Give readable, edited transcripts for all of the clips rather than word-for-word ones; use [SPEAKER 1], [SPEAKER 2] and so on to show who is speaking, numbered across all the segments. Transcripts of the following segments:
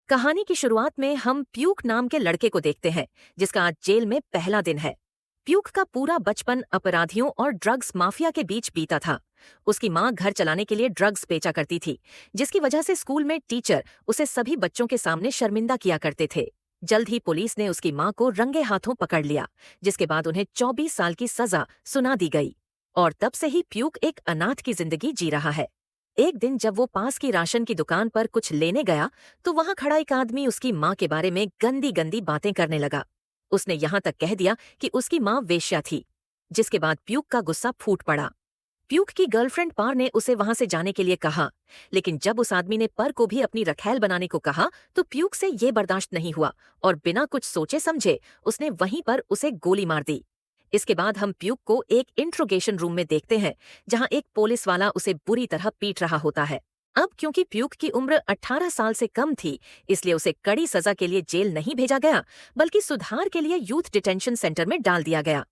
[SPEAKER 1] कहानी की शुरुआत में हम प्यूक नाम के लड़के को देखते हैं, जिसका आज जेल में पहला दिन है। प्यूक का पूरा बचपन अपराधियों और ड्रग्स माफिया के बीच बीता था। उसकी माँ घर चलाने के लिए ड्रग्स बेचा करती थी, जिसकी वजह से स्कूल में टीचर उसे सभी बच्चों के सामने शर्मिंदा किया करते थे। जल्द ही पुलिस ने उसकी माँ को रंगे हाथों पकड़ लिया, जिसके बाद उन्हें 24 साल की सजा सुना दी गई। और तब से ही प्यूक एक अनाथ की जिंदगी जी रहा है। एक दिन जब वो पास की राशन की दुकान पर कुछ लेने गया, तो वहां खड़ा एक आदमी उसकी माँ के बारे में गंदी गंदी बातें करने लगा। उसने यहाँ तक कह दिया कि उसकी माँ वेश्या थी, जिसके बाद प्यूक का गुस्सा फूट पड़ा। प्यूक की गर्लफ्रेंड पार ने उसे वहां से जाने के लिए कहा, लेकिन जब उस आदमी ने पर को भी अपनी रखैल बनाने को कहा, तो प्यूक से ये बर्दाश्त नहीं हुआ और बिना कुछ सोचे समझे उसने वहीं पर उसे गोली मार दी। इसके बाद हम प्यूक को एक इंट्रोगेशन रूम में देखते हैं, जहां एक पुलिस वाला उसे बुरी तरह पीट रहा होता है। अब क्योंकि प्यूक की उम्र 18 साल से कम थी, इसलिए उसे कड़ी सजा के लिए जेल नहीं भेजा गया, बल्कि सुधार के लिए यूथ डिटेंशन सेंटर में डाल दिया गया।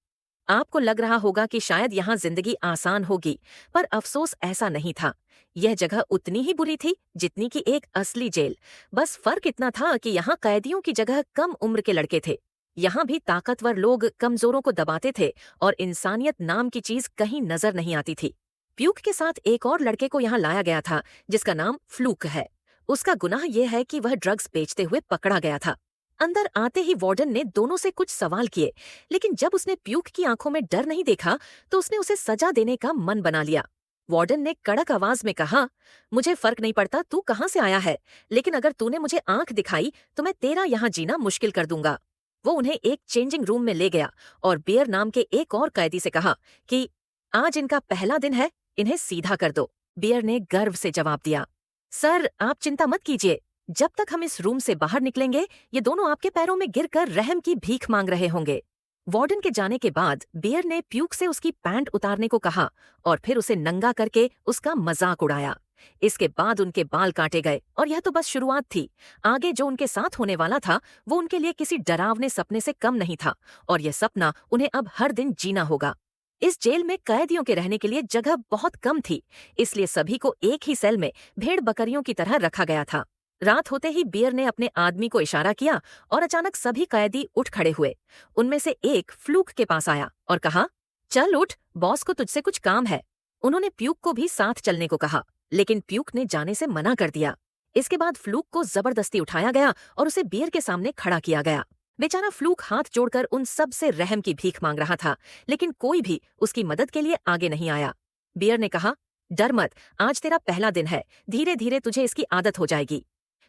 [SPEAKER 1] आपको लग रहा होगा कि शायद यहाँ जिंदगी आसान होगी, पर अफसोस ऐसा नहीं था। यह जगह उतनी ही बुरी थी जितनी कि एक असली जेल। बस फर्क इतना था कि यहाँ कैदियों की जगह कम उम्र के लड़के थे। यहाँ भी ताकतवर लोग कमजोरों को दबाते थे और इंसानियत नाम की चीज कहीं नजर नहीं आती थी। प्यूक के साथ एक और लड़के को यहाँ लाया गया था, जिसका नाम फ्लूक है। उसका गुनाह यह है कि वह ड्रग्स बेचते हुए पकड़ा गया था। अंदर आते ही वार्डन ने दोनों से कुछ सवाल किए, लेकिन जब उसने प्यूक की आंखों में डर नहीं देखा, तो उसने उसे सजा देने का मन बना लिया। वार्डन ने कड़क आवाज में कहा, मुझे फर्क नहीं पड़ता तू कहाँ से आया है, लेकिन अगर तूने मुझे आंख दिखाई तो मैं तेरा यहाँ जीना मुश्किल कर दूंगा। वो उन्हें एक चेंजिंग रूम में ले गया और बियर नाम के एक और कैदी से कहा कि आज इनका पहला दिन है, इन्हें सीधा कर दो। बियर ने गर्व से जवाब दिया, सर आप चिंता मत कीजिए, जब तक हम इस रूम से बाहर निकलेंगे ये दोनों आपके पैरों में गिरकर रहम की भीख मांग रहे होंगे। वार्डन के जाने के बाद बियर ने प्यूक से उसकी पैंट उतारने को कहा और फिर उसे नंगा करके उसका मजाक उड़ाया। इसके बाद उनके बाल काटे गए और यह तो बस शुरुआत थी। आगे जो उनके साथ होने वाला था वो उनके लिए किसी डरावने सपने से कम नहीं था, और यह सपना उन्हें अब हर दिन जीना होगा। इस जेल में कैदियों के रहने के लिए जगह बहुत कम थी, इसलिए सभी को एक ही सेल में भेड़ बकरियों की तरह रखा गया था। रात होते ही बियर ने अपने आदमी को इशारा किया और अचानक सभी कैदी उठ खड़े हुए। उनमें से एक फ्लूक के पास आया और कहा, चल उठ, बॉस को तुझसे कुछ काम है। उन्होंने प्यूक को भी साथ चलने को कहा, लेकिन प्यूक ने जाने से मना कर दिया। इसके बाद फ्लूक को जबरदस्ती उठाया गया और उसे बियर के सामने खड़ा किया गया। बेचारा फ्लूक हाथ जोड़कर उन सब से रहम की भीख मांग रहा था, लेकिन कोई भी उसकी मदद के लिए आगे नहीं आया। बियर ने कहा, डर मत, आज तेरा पहला दिन है, धीरे धीरे तुझे इसकी आदत हो जाएगी।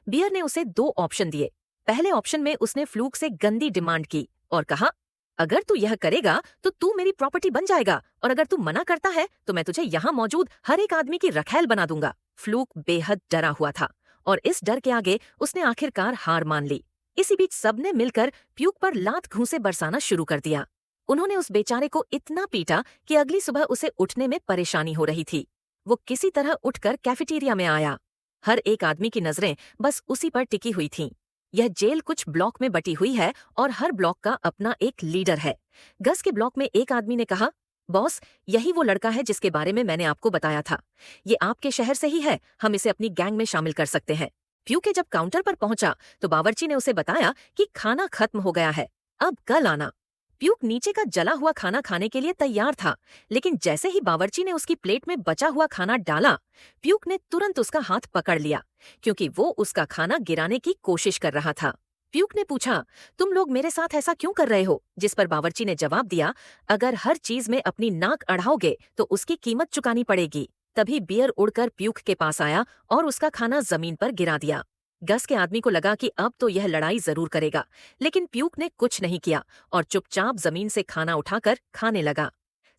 [SPEAKER 1] बियर ने उसे 2 ऑप्शन दिए। पहले ऑप्शन में उसने फ्लूक से गंदी डिमांड की और कहा, अगर तू यह करेगा तो तू मेरी प्रॉपर्टी बन जाएगा, और अगर तू मना करता है तो मैं तुझे यहाँ मौजूद हर एक आदमी की रखैल बना दूंगा। फ्लूक बेहद डरा हुआ था और इस डर के आगे उसने आखिरकार हार मान ली। इसी बीच सबने मिलकर प्यूक पर लात घूंसे बरसाना शुरू कर दिया। उन्होंने उस बेचारे को इतना पीटा कि अगली सुबह उसे उठने में परेशानी हो रही थी। वो किसी तरह उठकर कैफेटेरिया में आया। हर एक आदमी की नजरें बस उसी पर टिकी हुई थीं। यह जेल कुछ ब्लॉक में बटी हुई है और हर ब्लॉक का अपना एक लीडर है। गस के ब्लॉक में एक आदमी ने कहा, बॉस, यही वो लड़का है जिसके बारे में मैंने आपको बताया था। ये आपके शहर से ही है, हम इसे अपनी गैंग में शामिल कर सकते हैं। प्यूके जब काउंटर पर पहुंचा तो बावर्ची ने उसे बताया कि खाना खत्म हो गया है, अब कल आना। प्यूक नीचे का जला हुआ खाना खाने के लिए तैयार था, लेकिन जैसे ही बावर्ची ने उसकी प्लेट में बचा हुआ खाना डाला, प्यूक ने तुरंत उसका हाथ पकड़ लिया, क्योंकि वो उसका खाना गिराने की कोशिश कर रहा था। प्यूक ने पूछा, तुम लोग मेरे साथ ऐसा क्यों कर रहे हो? जिस पर बावर्ची ने जवाब दिया, अगर हर चीज में अपनी नाक अड़ाओगे तो उसकी कीमत चुकानी पड़ेगी। तभी बियर उड़कर प्यूक के पास आया और उसका खाना जमीन पर गिरा दिया। गस के आदमी को लगा कि अब तो यह लड़ाई जरूर करेगा, लेकिन प्यूक ने कुछ नहीं किया और चुपचाप जमीन से खाना उठाकर खाने लगा।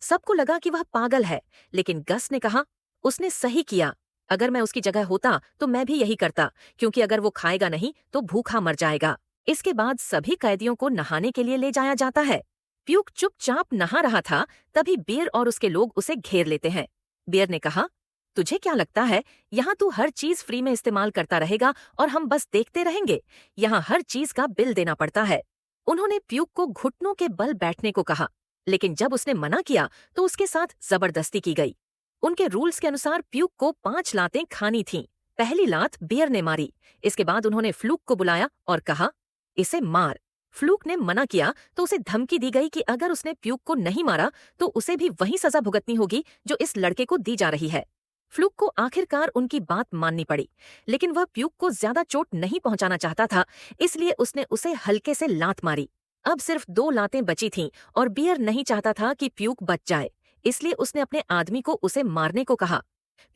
[SPEAKER 1] सबको लगा कि वह पागल है, लेकिन गस ने कहा, उसने सही किया। अगर मैं उसकी जगह होता तो मैं भी यही करता, क्योंकि अगर वो खाएगा नहीं तो भूखा मर जाएगा। इसके बाद सभी कैदियों को नहाने के लिए ले जाया जाता है। प्यूक चुपचाप नहा रहा था, तभी बियर और उसके लोग उसे घेर लेते हैं। बियर ने कहा, तुझे क्या लगता है यहाँ तू हर चीज फ्री में इस्तेमाल करता रहेगा और हम बस देखते रहेंगे? यहाँ हर चीज का बिल देना पड़ता है। उन्होंने प्यूक को घुटनों के बल बैठने को कहा, लेकिन जब उसने मना किया तो उसके साथ जबरदस्ती की गई। उनके रूल्स के अनुसार प्यूक को 5 लातें खानी थीं। पहली लात बियर ने मारी। इसके बाद उन्होंने फ्लूक को बुलाया और कहा, इसे मार। फ्लूक ने मना किया तो उसे धमकी दी गई कि अगर उसने प्यूक को नहीं मारा तो उसे भी वही सजा भुगतनी होगी जो इस लड़के को दी जा रही है। फ्लूक को आखिरकार उनकी बात माननी पड़ी, लेकिन वह प्यूक को ज्यादा चोट नहीं पहुंचाना चाहता था, इसलिए उसने उसे हल्के से लात मारी। अब सिर्फ 2 लातें बची थीं और बियर नहीं चाहता था कि प्यूक बच जाए, इसलिए उसने अपने आदमी को उसे मारने को कहा।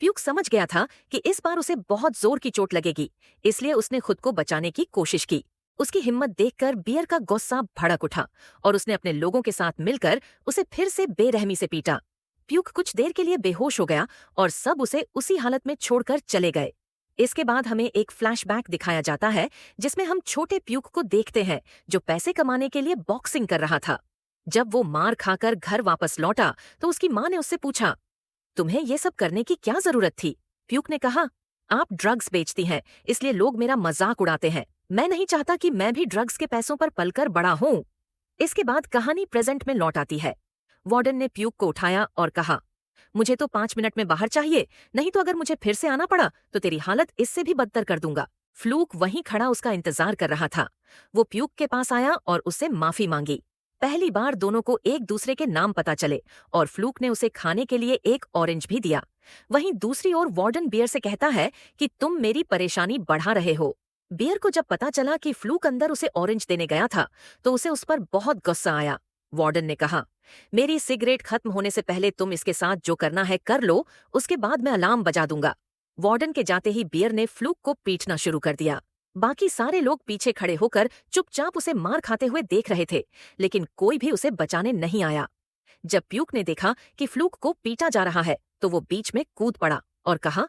[SPEAKER 1] प्यूक समझ गया था कि इस बार उसे बहुत जोर की चोट लगेगी, इसलिए उसने खुद को बचाने की कोशिश की। उसकी हिम्मत देखकर बियर का गुस्सा भड़क उठा और उसने अपने लोगों के साथ मिलकर उसे फिर से बेरहमी से पीटा। प्यूक कुछ देर के लिए बेहोश हो गया और सब उसे उसी हालत में छोड़कर चले गए। इसके बाद हमें एक फ्लैशबैक दिखाया जाता है जिसमें हम छोटे प्यूक को देखते हैं जो पैसे कमाने के लिए बॉक्सिंग कर रहा था। जब वो मार खाकर घर वापस लौटा तो उसकी माँ ने उससे पूछा, तुम्हें ये सब करने की क्या जरूरत थी? प्यूक ने कहा, आप ड्रग्स बेचती हैं, इसलिए लोग मेरा मजाक उड़ाते हैं। मैं नहीं चाहता कि मैं भी ड्रग्स के पैसों पर पलकर बड़ा हूँ। इसके बाद कहानी प्रेजेंट में लौट आती है। वार्डन ने प्यूक को उठाया और कहा, मुझे तो 5 मिनट में बाहर चाहिए, नहीं तो अगर मुझे फिर से आना पड़ा तो तेरी हालत इससे भी बदतर कर दूंगा। फ्लूक वहीं खड़ा उसका इंतजार कर रहा था। वो प्यूक के पास आया और उससे माफी मांगी। पहली बार दोनों को एक दूसरे के नाम पता चले और फ्लूक ने उसे खाने के लिए एक ऑरेंज भी दिया। वहीं दूसरी ओर वार्डन बियर से कहता है कि तुम मेरी परेशानी बढ़ा रहे हो। बियर को जब पता चला कि फ्लूक अंदर उसे ऑरेंज देने गया था तो उसे उस पर बहुत गुस्सा आया। वार्डन ने कहा, मेरी सिगरेट खत्म होने से पहले तुम इसके साथ जो करना है कर लो, उसके बाद मैं अलार्म बजा दूंगा। वार्डन के जाते ही बियर ने फ्लूक को पीटना शुरू कर दिया। बाकी सारे लोग पीछे खड़े होकर चुपचाप उसे मार खाते हुए देख रहे थे, लेकिन कोई भी उसे बचाने नहीं आया। जब प्यूक ने देखा कि फ्लूक को पीटा जा रहा है तो वो बीच में कूद पड़ा और कहा,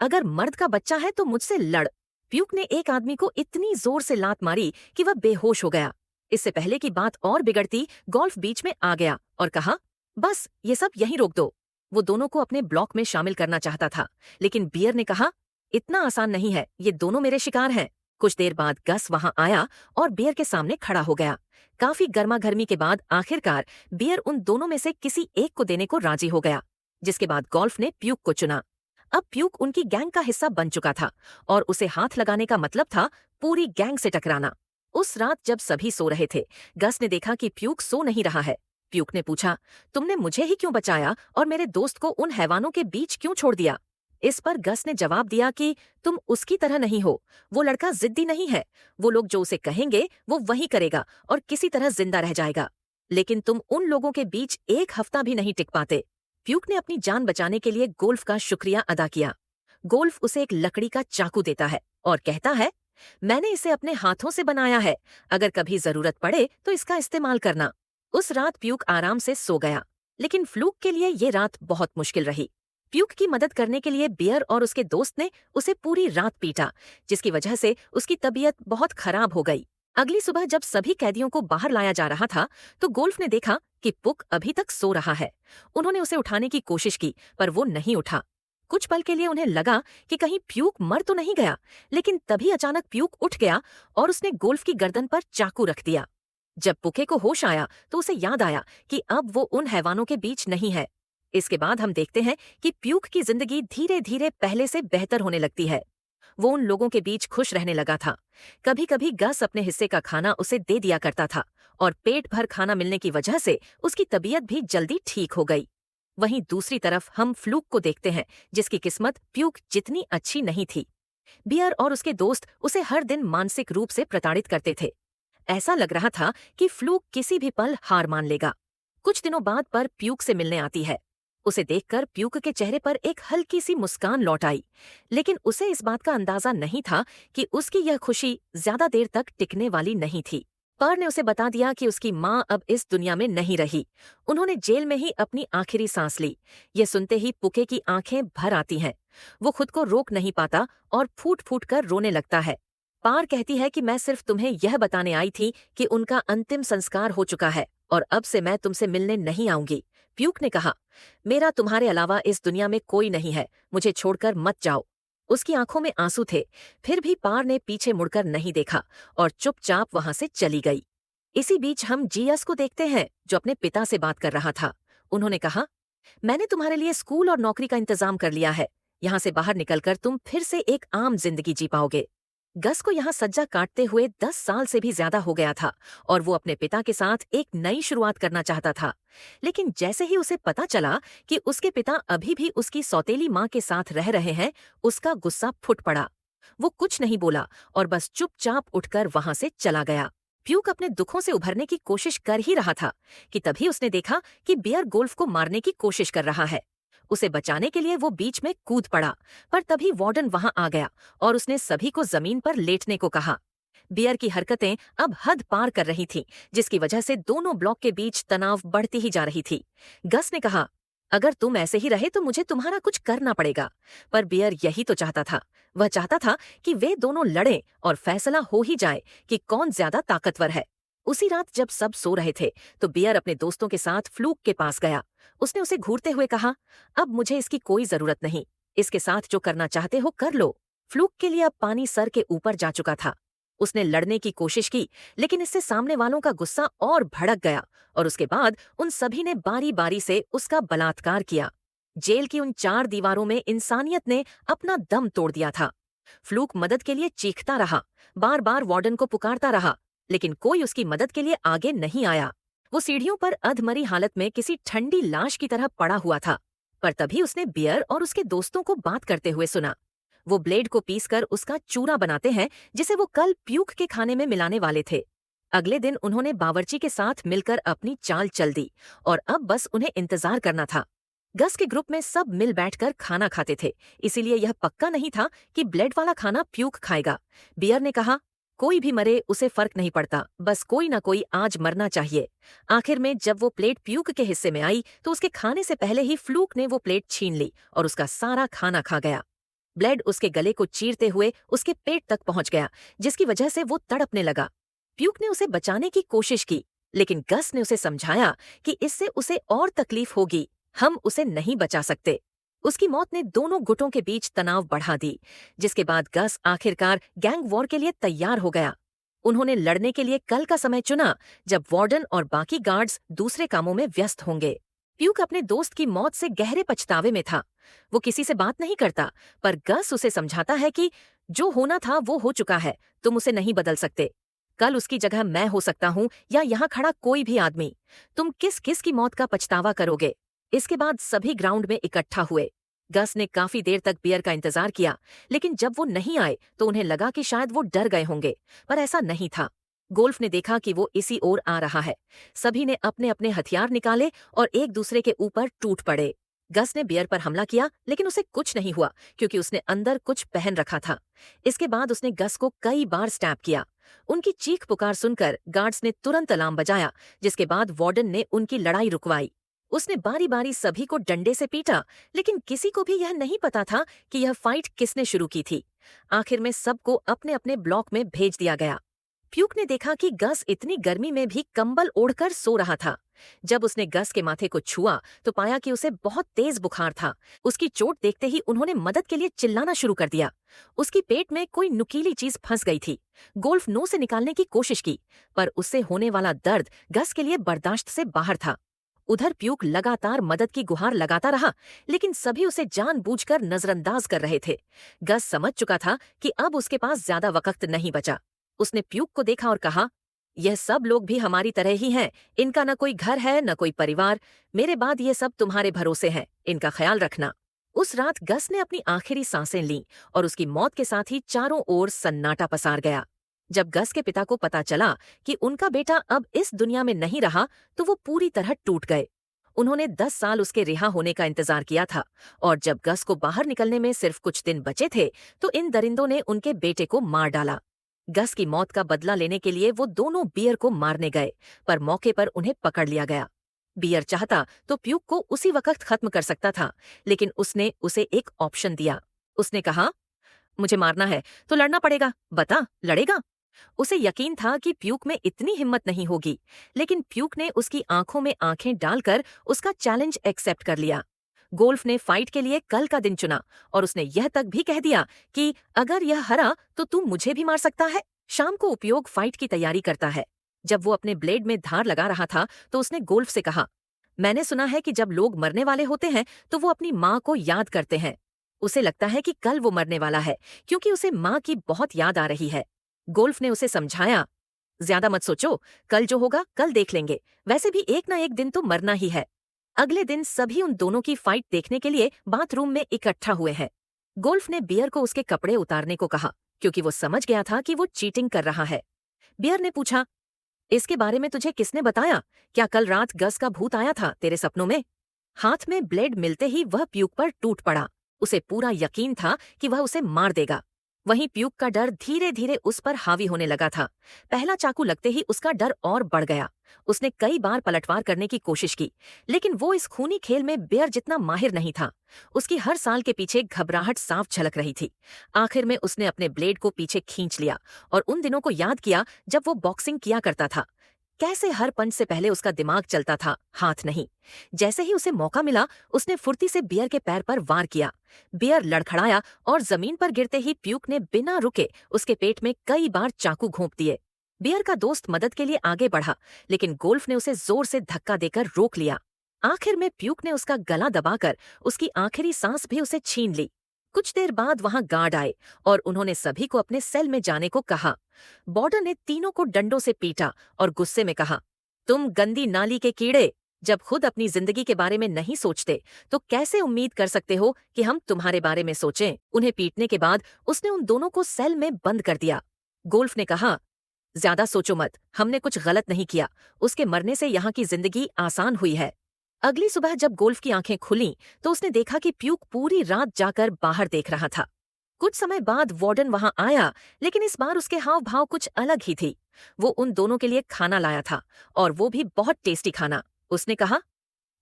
[SPEAKER 1] अगर मर्द का बच्चा है तो मुझसे लड़। प्यूक ने एक आदमी को इतनी जोर से लात मारी कि वह बेहोश हो गया। इससे पहले की बात और बिगड़ती, गोल्फ बीच में आ गया और कहा, बस ये सब यहीं रोक दो। वो दोनों को अपने ब्लॉक में शामिल करना चाहता था, लेकिन बियर ने कहा, इतना आसान नहीं है, ये दोनों मेरे शिकार हैं। कुछ देर बाद गस वहां आया और बियर के सामने खड़ा हो गया। काफी गर्मागर्मी के बाद आखिरकार बियर उन दोनों में से किसी एक को देने को राजी हो गया, जिसके बाद गोल्फ ने प्यूक को चुना। अब प्यूक उनकी गैंग का हिस्सा बन चुका था और उसे हाथ लगाने का मतलब था पूरी गैंग से टकराना। उस रात जब सभी सो रहे थे, गस ने देखा कि प्यूक सो नहीं रहा है। प्यूक ने पूछा, तुमने मुझे ही क्यों बचाया और मेरे दोस्त को उन हैवानों के बीच क्यों छोड़ दिया? इस पर गस ने जवाब दिया कि तुम उसकी तरह नहीं हो, वो लड़का जिद्दी नहीं है। वो लोग जो उसे कहेंगे वो वही करेगा और किसी तरह जिंदा रह जाएगा, लेकिन तुम उन लोगों के बीच 1 हफ्ता भी नहीं टिक पाते। प्यूक ने अपनी जान बचाने के लिए गोल्फ का शुक्रिया अदा किया। गोल्फ उसे एक लकड़ी का चाकू देता है और कहता है, मैंने इसे अपने हाथों से बनाया है, अगर कभी जरूरत पड़े तो इसका इस्तेमाल करना। उस रात प्यूक आराम से सो गया, लेकिन फ्लूक के लिए ये रात बहुत मुश्किल रही। प्यूक की मदद करने के लिए बियर और उसके दोस्त ने उसे पूरी रात पीटा, जिसकी वजह से उसकी तबीयत बहुत खराब हो गई। अगली सुबह जब सभी कैदियों को बाहर लाया जा रहा था तो गोल्फ ने देखा कि पुक अभी तक सो रहा है। उन्होंने उसे उठाने की कोशिश की पर वो नहीं उठा। कुछ पल के लिए उन्हें लगा कि कहीं प्यूक मर तो नहीं गया, लेकिन तभी अचानक प्यूक उठ गया और उसने गोल्फ की गर्दन पर चाकू रख दिया। जब पुके को होश आया तो उसे याद आया कि अब वो उन हैवानों के बीच नहीं है। इसके बाद हम देखते हैं कि प्यूक की जिंदगी धीरे धीरे पहले से बेहतर होने लगती है। वो उन लोगों के बीच खुश रहने लगा था। कभी कभी गस अपने हिस्से का खाना उसे दे दिया करता था और पेट भर खाना मिलने की वजह से उसकी तबीयत भी जल्दी ठीक हो गई। वहीं दूसरी तरफ हम फ्लूक को देखते हैं, जिसकी किस्मत प्यूक जितनी अच्छी नहीं थी। बियर और उसके दोस्त उसे हर दिन मानसिक रूप से प्रताड़ित करते थे। ऐसा लग रहा था कि फ्लूक किसी भी पल हार मान लेगा। कुछ दिनों बाद पर प्यूक से मिलने आती है। उसे देखकर प्यूक के चेहरे पर एक हल्की सी मुस्कान लौट आई, लेकिन उसे इस बात का अंदाजा नहीं था कि उसकी यह खुशी ज्यादा देर तक टिकने वाली नहीं थी। पर ने उसे बता दिया कि उसकी माँ अब इस दुनिया में नहीं रही। उन्होंने जेल में ही अपनी आखिरी सांस ली। ये सुनते ही पुके की आंखें भर आती हैं। वो खुद को रोक नहीं पाता और फूट फूट कर रोने लगता है। पार कहती है कि मैं सिर्फ तुम्हें यह बताने आई थी कि उनका अंतिम संस्कार हो चुका है और अब से मैं तुमसे मिलने नहीं आऊंगी। प्यूक ने कहा, मेरा तुम्हारे अलावा इस दुनिया में कोई नहीं है, मुझे छोड़कर मत जाओ। उसकी आंखों में आंसू थे, फिर भी पार ने पीछे मुड़कर नहीं देखा और चुपचाप वहां से चली गई। इसी बीच हम जीएस को देखते हैं, जो अपने पिता से बात कर रहा था। उन्होंने कहा, मैंने तुम्हारे लिए स्कूल और नौकरी का इंतजाम कर लिया है, यहाँ से बाहर निकलकर तुम फिर से एक आम जिंदगी जी पाओगे। गस को यहाँ सज्जा काटते हुए 10 साल से भी ज्यादा हो गया था और वो अपने पिता के साथ एक नई शुरुआत करना चाहता था। लेकिन जैसे ही उसे पता चला कि उसके पिता अभी भी उसकी सौतेली माँ के साथ रह रहे हैं, उसका गुस्सा फूट पड़ा। वो कुछ नहीं बोला और बस चुपचाप उठकर वहां से चला गया। प्यूक अपने दुखों से उभरने की कोशिश कर ही रहा था कि तभी उसने देखा कि बियर गोल्फ को मारने की कोशिश कर रहा है। उसे बचाने के लिए वो बीच में कूद पड़ा, पर तभी वार्डन वहां आ गया और उसने सभी को जमीन पर लेटने को कहा। बियर की हरकतें अब हद पार कर रही थीं, जिसकी वजह से दोनों ब्लॉक के बीच तनाव बढ़ती ही जा रही थी। गस ने कहा, अगर तुम ऐसे ही रहे तो मुझे तुम्हारा कुछ करना पड़ेगा। पर बियर यही तो चाहता था। वह चाहता था कि वे दोनों लड़ें और फैसला हो ही जाए कि कौन ज्यादा ताकतवर है। उसी रात जब सब सो रहे थे तो बियर अपने दोस्तों के साथ फ्लूक के पास गया। उसने उसे घूरते हुए कहा, अब मुझे इसकी कोई जरूरत नहीं। इसके साथ जो करना चाहते हो कर लो। फ्लूक के लिए अब पानी सर के ऊपर जा चुका था। उसने लड़ने की कोशिश की, लेकिन इससे सामने वालों का गुस्सा और भड़क गया और उसके बाद उन सभी ने बारी बारी से उसका बलात्कार किया। जेल की उन 4 दीवारों में इंसानियत ने अपना दम तोड़ दिया था। फ्लूक मदद के लिए चीखता रहा, बार बार वार्डन को पुकारता रहा, लेकिन कोई उसकी मदद के लिए आगे नहीं आया। वो सीढ़ियों पर अधमरी हालत में किसी ठंडी लाश की तरह पड़ा हुआ था। पर तभी उसने बियर और उसके दोस्तों को बात करते हुए सुना। वो ब्लेड को पीसकर उसका चूरा बनाते हैं, जिसे वो कल प्यूक के खाने में मिलाने वाले थे। अगले दिन उन्होंने बावर्ची के साथ मिलकर अपनी चाल चल दी और अब बस उन्हें इंतजार करना था। गस के ग्रुप में सब मिल बैठकर खाना खाते थे, इसीलिए यह पक्का नहीं था कि ब्लेड वाला खाना प्यूक खाएगा। बियर ने कहा, कोई भी मरे उसे फर्क नहीं पड़ता, बस कोई ना कोई आज मरना चाहिए। आखिर में जब वो प्लेट प्यूक के हिस्से में आई तो उसके खाने से पहले ही फ्लूक ने वो प्लेट छीन ली और उसका सारा खाना खा गया। ब्लेड उसके गले को चीरते हुए उसके पेट तक पहुंच गया, जिसकी वजह से वो तड़पने लगा। प्यूक ने उसे बचाने की कोशिश की, लेकिन गस ने उसे समझाया कि इससे उसे और तकलीफ होगी, हम उसे नहीं बचा सकते। उसकी मौत ने दोनों गुटों के बीच तनाव बढ़ा दी, जिसके बाद गस आखिरकार गैंग वॉर के लिए तैयार हो गया। उन्होंने लड़ने के लिए कल का समय चुना, जब वार्डन और बाकी गार्ड्स दूसरे कामों में व्यस्त होंगे। प्यूक अपने दोस्त की मौत से गहरे पछतावे में था। वो किसी से बात नहीं करता, पर गस उसे समझाता है कि जो होना था वो हो चुका है, तुम उसे नहीं बदल सकते। कल उसकी जगह मैं हो सकता हूँ या यहाँ खड़ा कोई भी आदमी। तुम किस किस की मौत का पछतावा करोगे? इसके बाद सभी ग्राउंड में इकट्ठा हुए। गस ने काफी देर तक बियर का इंतजार किया, लेकिन जब वो नहीं आए तो उन्हें लगा कि शायद वो डर गए होंगे, पर ऐसा नहीं था। गोल्फ ने देखा कि वो इसी ओर आ रहा है। सभी ने अपने अपने हथियार निकाले और एक दूसरे के ऊपर टूट पड़े। गस ने बियर पर हमला किया, लेकिन उसे कुछ नहीं हुआ क्योंकि उसने अंदर कुछ पहन रखा था। इसके बाद उसने गस को कई बार स्टैब किया। उनकी चीख पुकार सुनकर गार्ड्स ने तुरंत अलार्म बजाया, जिसके बाद वार्डन ने उनकी लड़ाई रुकवाई। उसने बारी बारी सभी को डंडे से पीटा, लेकिन किसी को भी यह नहीं पता था कि यह फाइट किसने शुरू की थी। आखिर में सबको अपने अपने ब्लॉक में भेज दिया गया। प्यूक ने देखा कि गस इतनी गर्मी में भी कंबल ओढ़कर सो रहा था। जब उसने गस के माथे को छुआ तो पाया कि उसे बहुत तेज बुखार था। उसकी चोट देखते ही उन्होंने मदद के लिए चिल्लाना शुरू कर दिया। उसकी पेट में कोई नुकीली चीज फंस गई थी। गोल्फ नो से निकालने की कोशिश की, पर उससे होने वाला दर्द गस के लिए बर्दाश्त से बाहर था। उधर प्यूक लगातार मदद की गुहार लगाता रहा, लेकिन सभी उसे जानबूझकर नजरअंदाज कर रहे थे। गस समझ चुका था कि अब उसके पास ज्यादा वक्त नहीं बचा। उसने प्यूक को देखा और कहा, यह सब लोग भी हमारी तरह ही हैं। इनका न कोई घर है न कोई परिवार। मेरे बाद ये सब तुम्हारे भरोसे हैं, इनका ख्याल रखना। उस रात गस ने अपनी आखिरी सांसें लीं और उसकी मौत के साथ ही चारों ओर सन्नाटा पसार गया। जब गस के पिता को पता चला कि उनका बेटा अब इस दुनिया में नहीं रहा तो वो पूरी तरह टूट गए। उन्होंने 10 साल उसके रिहा होने का इंतजार किया था और जब गस को बाहर निकलने में सिर्फ कुछ दिन बचे थे तो इन दरिंदों ने उनके बेटे को मार डाला। गस की मौत का बदला लेने के लिए वो दोनों बियर को मारने गए, पर मौके पर उन्हें पकड़ लिया गया। बियर चाहता तो प्यूक को उसी वक्त खत्म कर सकता था, लेकिन उसने उसे एक ऑप्शन दिया। उसने कहा, मुझे मारना है तो लड़ना पड़ेगा, बता लड़ेगा? उसे यकीन था कि प्यूक में इतनी हिम्मत नहीं होगी, लेकिन प्यूक ने उसकी आंखों में आंखें डालकर उसका चैलेंज एक्सेप्ट कर लिया। गोल्फ ने फाइट के लिए कल का दिन चुना और उसने यह तक भी कह दिया कि अगर यह हरा तो तू मुझे भी मार सकता है। शाम को उपयोग फाइट की तैयारी करता है। जब वो अपने ब्लेड में धार लगा रहा था तो उसने गोल्फ से कहा, मैंने सुना है कि जब लोग मरने वाले होते हैं तो वो अपनी माँ को याद करते हैं। उसे लगता है कि कल वो मरने वाला है क्योंकि उसे माँ की बहुत याद आ रही है। गोल्फ ने उसे समझाया, ज्यादा मत सोचो, कल जो होगा कल देख लेंगे, वैसे भी एक ना एक दिन तो मरना ही है। अगले दिन सभी उन दोनों की फाइट देखने के लिए बाथरूम में इकट्ठा हुए हैं। गोल्फ ने बियर को उसके कपड़े उतारने को कहा क्योंकि वो समझ गया था कि वो चीटिंग कर रहा है। बियर ने पूछा, इसके बारे में तुझे किसने बताया? क्या कल रात गस का भूत आया था तेरे सपनों में? हाथ में ब्लेड मिलते ही वह प्यूक पर टूट पड़ा। उसे पूरा यकीन था कि वह उसे मार देगा। वहीं प्यूक का डर धीरे धीरे उस पर हावी होने लगा था। पहला चाकू लगते ही उसका डर और बढ़ गया। उसने कई बार पलटवार करने की कोशिश की, लेकिन वो इस खूनी खेल में बेयर जितना माहिर नहीं था। उसकी हर साल के पीछे घबराहट साफ झलक रही थी। आखिर में उसने अपने ब्लेड को पीछे खींच लिया और उन दिनों को याद किया जब वो बॉक्सिंग किया करता था। कैसे हर पंच से पहले उसका दिमाग चलता था, हाथ नहीं। जैसे ही उसे मौका मिला, उसने फुर्ती से बियर के पैर पर वार किया। बियर लड़खड़ाया और जमीन पर गिरते ही प्यूक ने बिना रुके उसके पेट में कई बार चाकू घोंप दिए। बियर का दोस्त मदद के लिए आगे बढ़ा, लेकिन गोल्फ ने उसे जोर से धक्का देकर रोक लिया। आखिर में प्यूक ने उसका गला दबाकर उसकी आखिरी सांस भी उसे छीन ली। कुछ देर बाद वहां गार्ड आए और उन्होंने सभी को अपने सेल में जाने को कहा। बॉर्डर ने तीनों को डंडों से पीटा और गुस्से में कहा, तुम गंदी नाली के कीड़े, जब खुद अपनी जिंदगी के बारे में नहीं सोचते तो कैसे उम्मीद कर सकते हो कि हम तुम्हारे बारे में सोचें? उन्हें पीटने के बाद उसने उन दोनों को सेल में बंद कर दिया। गोल्फ ने कहा, ज्यादा सोचो मत, हमने कुछ गलत नहीं किया। उसके मरने से यहाँ की जिंदगी आसान हुई है। अगली सुबह जब गोल्फ की आंखें खुलीं तो उसने देखा कि प्यूक पूरी रात जाकर बाहर देख रहा था। कुछ समय बाद वार्डन वहां आया, लेकिन इस बार उसके हाव भाव कुछ अलग ही थी। वो उन दोनों के लिए खाना लाया था, और वो भी बहुत टेस्टी खाना। उसने कहा,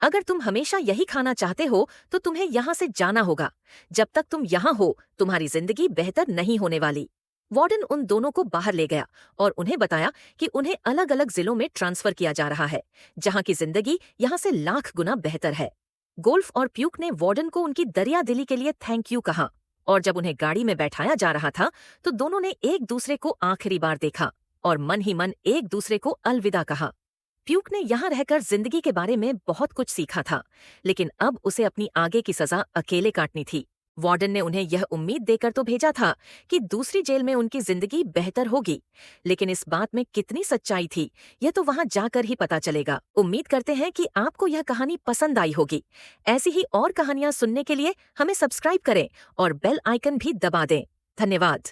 [SPEAKER 1] अगर तुम हमेशा यही खाना चाहते हो तो तुम्हें यहाँ से जाना होगा। जब तक तुम यहाँ हो तुम्हारी जिंदगी बेहतर नहीं होने वाली। वार्डन उन दोनों को बाहर ले गया और उन्हें बताया कि उन्हें अलग अलग जिलों में ट्रांसफर किया जा रहा है, जहाँ की जिंदगी यहाँ से लाख गुना बेहतर है। गोल्फ और प्यूक ने वार्डन को उनकी दरिया दिली के लिए थैंक यू कहा, और जब उन्हें गाड़ी में बैठाया जा रहा था तो दोनों ने एक दूसरे को आखिरी बार देखा और मन ही मन एक दूसरे को अलविदा कहा। प्यूक ने यहाँ रहकर जिंदगी के बारे में बहुत कुछ सीखा था, लेकिन अब उसे अपनी आगे की सजा अकेले काटनी थी। वार्डन ने उन्हें यह उम्मीद देकर तो भेजा था कि दूसरी जेल में उनकी जिंदगी बेहतर होगी, लेकिन इस बात में कितनी सच्चाई थी यह तो वहां जाकर ही पता चलेगा। उम्मीद करते हैं कि आपको यह कहानी पसंद आई होगी। ऐसी ही और कहानियां सुनने के लिए हमें सब्सक्राइब करें और बेल आइकन भी दबा दें। धन्यवाद।